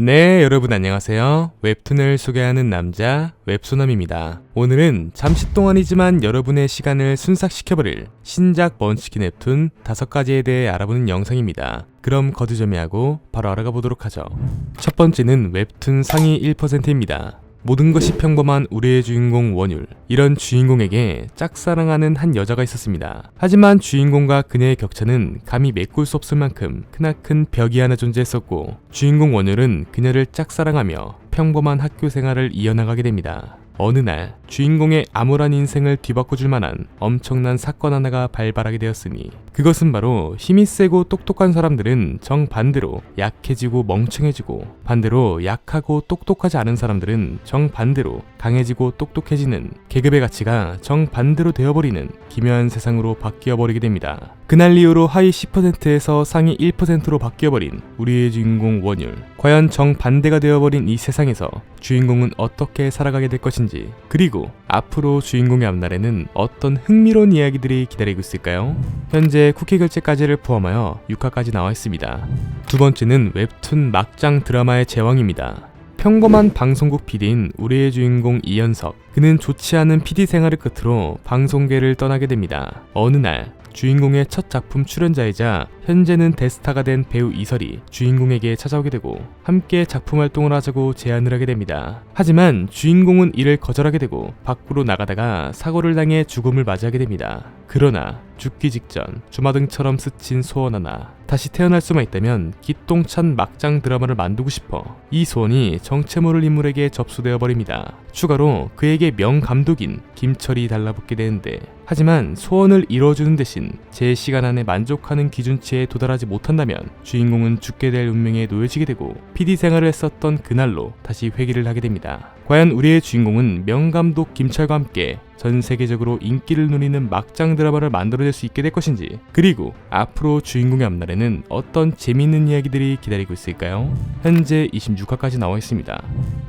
네, 여러분 안녕하세요. 웹툰을 소개하는 남자 웹소남입니다. 오늘은 잠시 동안이지만 여러분의 시간을 순삭시켜버릴 신작 먼치킨 웹툰 5가지에 대해 알아보는 영상입니다. 그럼 거두절미하고 바로 알아가 보도록 하죠. 첫 번째는 웹툰 상위 1%입니다. 모든 것이 평범한 우리의 주인공 원율. 이런 주인공에게 짝사랑하는 한 여자가 있었습니다. 하지만 주인공과 그녀의 격차는 감히 메꿀 수 없을 만큼 크나큰 벽이 하나 존재했었고, 주인공 원율은 그녀를 짝사랑하며 평범한 학교 생활을 이어나가게 됩니다. 어느 날 주인공의 암울한 인생을 뒤바꿔줄 만한 엄청난 사건 하나가 발발하게 되었으니, 그것은 바로 힘이 세고 똑똑한 사람들은 정반대로 약해지고 멍청해지고, 반대로 약하고 똑똑하지 않은 사람들은 정반대로 강해지고 똑똑해지는, 계급의 가치가 정반대로 되어버리는 기묘한 세상으로 바뀌어버리게 됩니다. 그날 이후로 하위 10%에서 상위 1%로 바뀌어버린 우리의 주인공 원율. 과연 정반대가 되어버린 이 세상에서 주인공은 어떻게 살아가게 될 것인지, 그리고 앞으로 주인공의 앞날에는 어떤 흥미로운 이야기들이 기다리고 있을까요? 현재 쿠키 결제까지를 포함하여 6화까지 나와 있습니다. 두 번째는 웹툰 막장 드라마의 제왕입니다. 평범한 방송국 PD인 우리의 주인공 이현석. 그는 좋지 않은 PD 생활을 끝으로 방송계를 떠나게 됩니다. 어느 날 주인공의 첫 작품 출연자이자 현재는 대스타가 된 배우 이설이 주인공에게 찾아오게 되고 함께 작품 활동을 하자고 제안을 하게 됩니다. 하지만 주인공은 이를 거절하게 되고 밖으로 나가다가 사고를 당해 죽음을 맞이하게 됩니다. 그러나 죽기 직전 주마등처럼 스친 소원 하나. 다시 태어날 수만 있다면 기똥찬 막장 드라마를 만들고 싶어. 이 소원이 정체 모를 인물에게 접수되어 버립니다. 추가로 그에게 명감독인 김철이 달라붙게 되는데, 하지만 소원을 이뤄주는 대신 제 시간 안에 만족하는 기준치에 도달하지 못한다면 주인공은 죽게 될 운명에 놓여지게 되고, PD 생활을 했었던 그날로 다시 회귀를 하게 됩니다. 과연 우리의 주인공은 명감독 김철과 함께 전 세계적으로 인기를 누리는 막장 드라마를 만들어낼 수 있게 될 것인지, 그리고 앞으로 주인공의 앞날에는 어떤 재미있는 이야기들이 기다리고 있을까요? 현재 26화까지 나와 있습니다.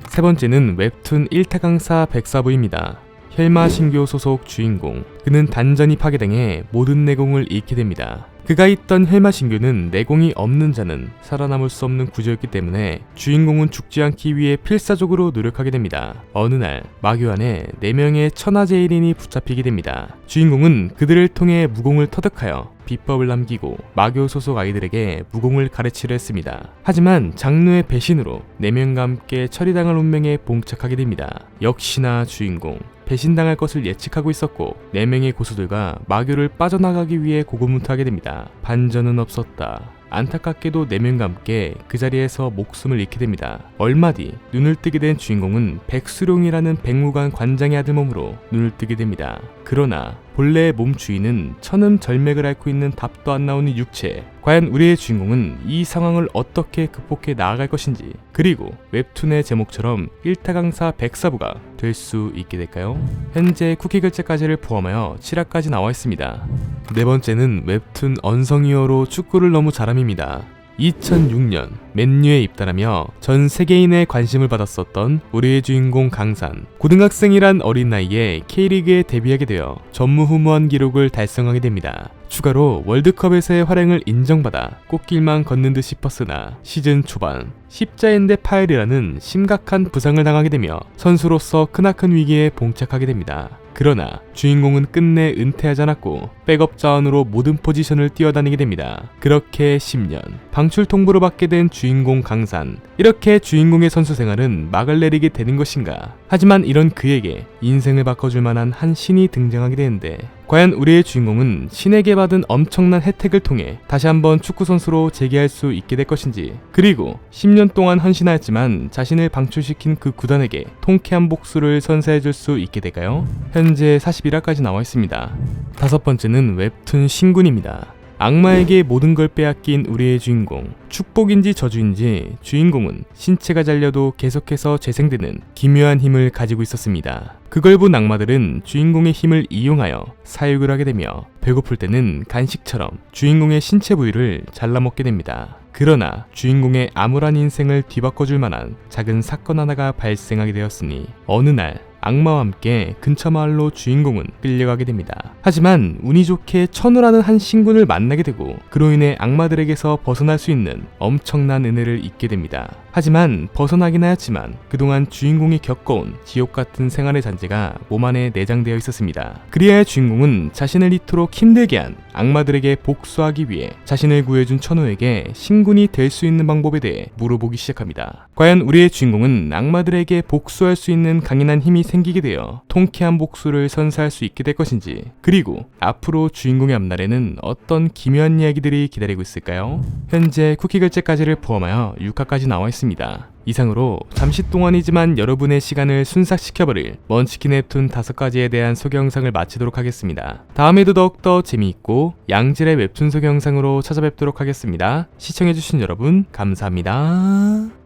세 번째는 웹툰 1타 강사 백사부입니다. 혈마 신교 소속 주인공. 그는 단전이 파괴당해 모든 내공을 잃게 됩니다. 그가 있던 혈마 신교는 내공이 없는 자는 살아남을 수 없는 구조였기 때문에 주인공은 죽지 않기 위해 필사적으로 노력하게 됩니다. 어느 날 마교 안에 4명의 천하제일인이 붙잡히게 됩니다. 주인공은 그들을 통해 무공을 터득하여 비법을 남기고 마교 소속 아이들에게 무공을 가르치려 했습니다. 하지만 장르의 배신으로 4명과 함께 처리당할 운명에 봉착하게 됩니다. 역시나 주인공 배신당할 것을 예측하고 있었고 4명의 고수들과 마교를 빠져나가기 위해 고군분투하게 됩니다. 반전은 없었다. 안타깝게도 4명과 함께 그 자리에서 목숨을 잃게 됩니다. 얼마 뒤 눈을 뜨게 된 주인공은 백수룡이라는 백무관 관장의 아들 몸으로 눈을 뜨게 됩니다. 그러나 본래의 몸 주인은 천음절맥을 앓고 있는 답도 안 나오는 육체. 과연 우리의 주인공은 이 상황을 어떻게 극복해 나아갈 것인지, 그리고 웹툰의 제목처럼 1타 강사 백사부가 될 수 있게 될까요? 현재 쿠키 결제까지를 포함하여 7화까지 나와 있습니다. 네 번째는 웹툰 언성이어로 축구를 너무 잘함입니다. 2006년 맨유에 입단하며 전 세계인의 관심을 받았었던 우리의 주인공 강산. 고등학생이란 어린 나이에 K리그에 데뷔하게 되어 전무후무한 기록을 달성하게 됩니다. 추가로 월드컵에서의 활약을 인정받아 꽃길만 걷는 듯 싶었으나 시즌 초반 십자인대 파열이라는 심각한 부상을 당하게 되며 선수로서 크나큰 위기에 봉착하게 됩니다. 그러나 주인공은 끝내 은퇴하지 않았고 백업 자원으로 모든 포지션을 뛰어다니게 됩니다. 그렇게 10년 방출 통보를 받게 된 주인공 강산. 이렇게 주인공의 선수 생활은 막을 내리게 되는 것인가? 하지만 이런 그에게 인생을 바꿔줄 만한 한 신이 등장하게 되는데, 과연 우리의 주인공은 신에게 받은 엄청난 혜택을 통해 다시 한번 축구선수로 재기할 수 있게 될 것인지, 그리고 10년 동안 헌신하였지만 자신을 방출시킨 그 구단에게 통쾌한 복수를 선사해줄 수 있게 될까요? 현재 41화까지 나와 있습니다. 다섯 번째는 웹툰 신군입니다. 악마에게 모든 걸 빼앗긴 우리의 주인공. 축복인지 저주인지 주인공은 신체가 잘려도 계속해서 재생되는 기묘한 힘을 가지고 있었습니다. 그걸 본 악마들은 주인공의 힘을 이용하여 사육을 하게 되며 배고플 때는 간식처럼 주인공의 신체 부위를 잘라먹게 됩니다. 그러나 주인공의 암울한 인생을 뒤바꿔줄 만한 작은 사건 하나가 발생하게 되었으니 어느 날 악마와 함께 근처 마을로 주인공은 끌려가게 됩니다. 하지만 운이 좋게 천우라는 한 신군을 만나게 되고 그로 인해 악마들에게서 벗어날 수 있는 엄청난 은혜를 잊게 됩니다. 하지만 벗어나긴 하였지만 그동안 주인공이 겪어온 지옥 같은 생활의 잔재가 몸 안에 내장되어 있었습니다. 그리하여 주인공은 자신을 이토록 힘들게 한 악마들에게 복수하기 위해 자신을 구해준 천호에게 신군이 될 수 있는 방법에 대해 물어보기 시작합니다. 과연 우리의 주인공은 악마들에게 복수할 수 있는 강인한 힘이 생기게 되어 통쾌한 복수를 선사할 수 있게 될 것인지, 그리고 앞으로 주인공의 앞날에는 어떤 기묘한 이야기들이 기다리고 있을까요? 현재 쿠키 결제까지를 포함하여 6화까지 나와 있습니다. 이상으로 잠시 동안이지만 여러분의 시간을 순삭시켜버릴 먼치킨 웹툰 5가지에 대한 소개 영상을 마치도록 하겠습니다. 다음에도 더욱더 재미있고 양질의 웹툰 소개 영상으로 찾아뵙도록 하겠습니다. 시청해주신 여러분 감사합니다.